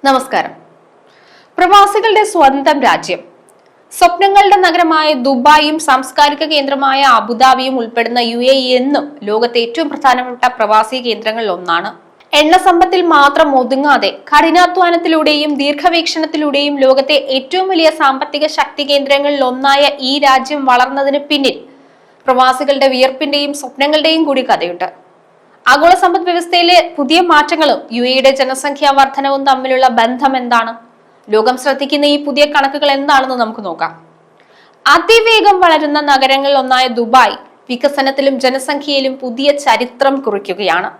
നമസ്കാരം. പ്രവാസികളുടെ സ്വന്തം രാജ്യം, സ്വപ്നങ്ങളുടെ നഗരമായ ദുബായും സാംസ്കാരിക കേന്ദ്രമായ അബുദാബിയും ഉൾപ്പെടുന്ന UAE എന്നും ലോകത്തെ ഏറ്റവും പ്രധാനപ്പെട്ട പ്രവാസി കേന്ദ്രങ്ങളിൽ ഒന്നാണ്. എണ്ണ സമ്പത്തിൽ മാത്രം ഒതുങ്ങാതെ കഠിനാധ്വാനത്തിലൂടെയും ദീർഘവീക്ഷണത്തിലൂടെയും ലോകത്തെ ഏറ്റവും വലിയ സാമ്പത്തിക ശക്തി കേന്ദ്രങ്ങളിൽ ഒന്നായ ഈ രാജ്യം വളർന്നതിന് പിന്നിൽ പ്രവാസികളുടെ വിയർപ്പിന്റെയും സ്വപ്നങ്ങളുടെയും കൂടി കഥയുണ്ട്. ആഗോള സമ്പദ് വ്യവസ്ഥയിലെ പുതിയ മാറ്റങ്ങളും UAEയുടെ ജനസംഖ്യാ വർധനവും തമ്മിലുള്ള ബന്ധം എന്താണ്? ലോകം ശ്രദ്ധിക്കുന്ന ഈ പുതിയ കണക്കുകൾ എന്താണെന്ന് നമുക്ക് നോക്കാം. അതിവേഗം വളരുന്ന നഗരങ്ങളിൽ ഒന്നായ ദുബായ് വികസനത്തിലും ജനസംഖ്യയിലും പുതിയ ചരിത്രം കുറിക്കുകയാണ്.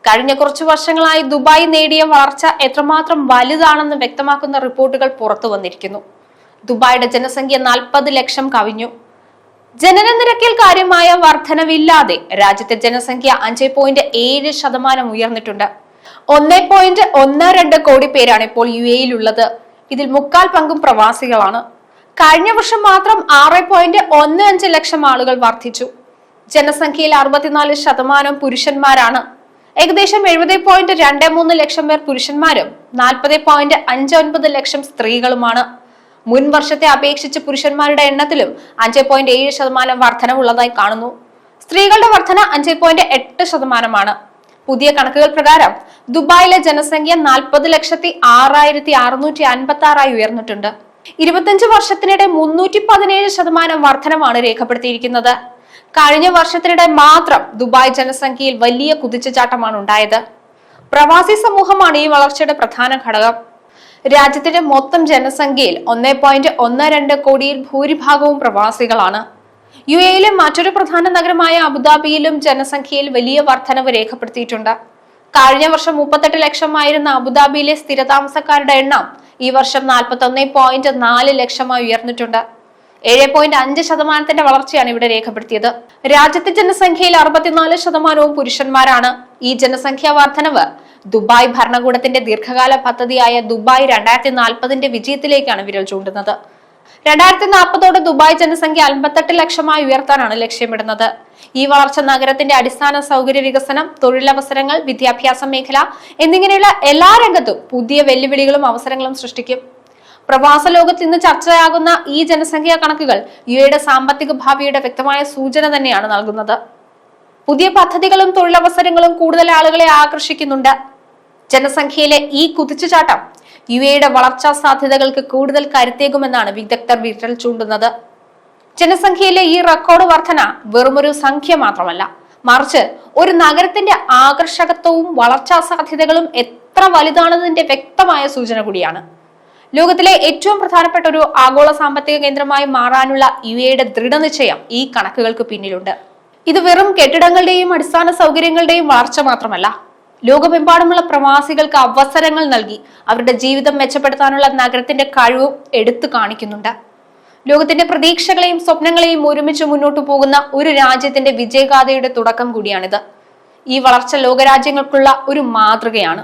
കഴിഞ്ഞ കുറച്ചു വർഷങ്ങളായി ദുബായ് നേടിയ വളർച്ച എത്രമാത്രം വലുതാണെന്ന് വ്യക്തമാക്കുന്ന റിപ്പോർട്ടുകൾ പുറത്തു വന്നിരിക്കുന്നു. ദുബായിയുടെ ജനസംഖ്യ 40 ലക്ഷം കവിഞ്ഞു. ജനന നിരക്കിൽ കാര്യമായ വർധനവില്ലാതെ രാജ്യത്തെ ജനസംഖ്യ 5.7% ഉയർന്നിട്ടുണ്ട്. 1.12 കോടി പേരാണ് ഇപ്പോൾ UAEയിൽ ഉള്ളത്. ഇതിൽ 3/4 പങ്കും പ്രവാസികളാണ്. കഴിഞ്ഞ വർഷം മാത്രം 6.15 ലക്ഷം ആളുകൾ വർദ്ധിച്ചു. ജനസംഖ്യയിൽ 64% പുരുഷന്മാരാണ്. ഏകദേശം 70.23 ലക്ഷം പേർ പുരുഷന്മാരും 40.59 ലക്ഷം സ്ത്രീകളുമാണ്. മുൻ വർഷത്തെ അപേക്ഷിച്ച് പുരുഷന്മാരുടെ എണ്ണത്തിലും 5.7% വർധനവുള്ളതായി കാണുന്നു. സ്ത്രീകളുടെ വർധന 5.8%. പുതിയ കണക്കുകൾ പ്രകാരം ദുബായിലെ ജനസംഖ്യ 40,06,656 ഉയർന്നിട്ടുണ്ട്. 25 വർഷത്തിനിടെ 317% വർധനമാണ് രേഖപ്പെടുത്തിയിരിക്കുന്നത്. കഴിഞ്ഞ വർഷത്തിനിടെ മാത്രം ദുബായ് ജനസംഖ്യയിൽ വലിയ കുതിച്ചുചാട്ടമാണ് ഉണ്ടായത്. പ്രവാസി സമൂഹമാണ് ഈ വളർച്ചയുടെ പ്രധാന ഘടകം. രാജ്യത്തിന്റെ മൊത്തം ജനസംഖ്യയിൽ 1.12 കോടിയിൽ ഭൂരിഭാഗവും പ്രവാസികളാണ്. UAEയിലെ മറ്റൊരു പ്രധാന നഗരമായ അബുദാബിയിലും ജനസംഖ്യയിൽ വലിയ വർധനവ് രേഖപ്പെടുത്തിയിട്ടുണ്ട്. കഴിഞ്ഞ വർഷം 38 ലക്ഷമായിരുന്ന അബുദാബിയിലെ സ്ഥിരതാമസക്കാരുടെ എണ്ണം ഈ വർഷം 41.4 ലക്ഷമായി ഉയർന്നിട്ടുണ്ട്. 7.5% വളർച്ചയാണ് ഇവിടെ രേഖപ്പെടുത്തിയത്. രാജ്യത്തെ ജനസംഖ്യയിൽ 64% പുരുഷന്മാരാണ്. ഈ ജനസംഖ്യാ വർധനവ് ദുബായ് ഭരണകൂടത്തിന്റെ ദീർഘകാല പദ്ധതിയായ ദുബായ് 2040 വിജയത്തിലേക്കാണ് വിരൽ ചൂണ്ടുന്നത്. 2040 ദുബായ് ജനസംഖ്യ 58 ലക്ഷമായി ഉയർത്താനാണ് ലക്ഷ്യമിടുന്നത്. ഈ വളർച്ച നഗരത്തിന്റെ അടിസ്ഥാന സൗകര്യ വികസനം, തൊഴിലവസരങ്ങൾ, വിദ്യാഭ്യാസ മേഖല എന്നിങ്ങനെയുള്ള എല്ലാ രംഗത്തും പുതിയ വെല്ലുവിളികളും അവസരങ്ങളും സൃഷ്ടിക്കും. പ്രവാസ ലോകത്ത് ഇന്ന് ചർച്ചയാകുന്ന ഈ ജനസംഖ്യാ കണക്കുകൾ UAEയുടെ സാമ്പത്തിക ഭാവിയുടെ വ്യക്തമായ സൂചന തന്നെയാണ് നൽകുന്നത്. പുതിയ പദ്ധതികളും തൊഴിലവസരങ്ങളും കൂടുതൽ ആളുകളെ ആകർഷിക്കുന്നുണ്ട്. ജനസംഖ്യയിലെ ഈ കുതിച്ചുചാട്ടം UAEയുടെ വളർച്ചാ സാധ്യതകൾക്ക് കൂടുതൽ കരുത്തേകുമെന്നാണ് വിദഗ്ധർ വിരൽ ചൂണ്ടുന്നത്. ജനസംഖ്യയിലെ ഈ റെക്കോർഡ് വർധന വെറുമൊരു സംഖ്യ മാത്രമല്ല, മറിച്ച് ഒരു നഗരത്തിന്റെ ആകർഷകത്വവും വളർച്ചാ സാധ്യതകളും എത്ര വലുതാണെന്നതിന്റെ വ്യക്തമായ സൂചന കൂടിയാണ്. ലോകത്തിലെ ഏറ്റവും പ്രധാനപ്പെട്ട ഒരു ആഗോള സാമ്പത്തിക കേന്ദ്രമായി മാറാനുള്ള UAEയുടെ ദൃഢനിശ്ചയം ഈ കണക്കുകൾക്ക് പിന്നിലുണ്ട്. ഇത് വെറും കെട്ടിടങ്ങളുടെയും അടിസ്ഥാന സൗകര്യങ്ങളുടെയും വളർച്ച മാത്രമല്ല, ലോകമെമ്പാടുമുള്ള പ്രവാസികൾക്ക് അവസരങ്ങൾ നൽകി അവരുടെ ജീവിതം മെച്ചപ്പെടുത്താനുള്ള നഗരത്തിന്റെ കഴിവും എടുത്തു കാണിക്കുന്നുണ്ട്. ലോകത്തിന്റെ പ്രതീക്ഷകളെയും സ്വപ്നങ്ങളെയും ഒരുമിച്ച് മുന്നോട്ടു പോകുന്ന ഒരു രാജ്യത്തിന്റെ വിജയഗാഥയുടെ തുടക്കം കൂടിയാണിത്. ഈ വളർച്ച ലോകരാജ്യങ്ങൾക്കുള്ള ഒരു മാതൃകയാണ്.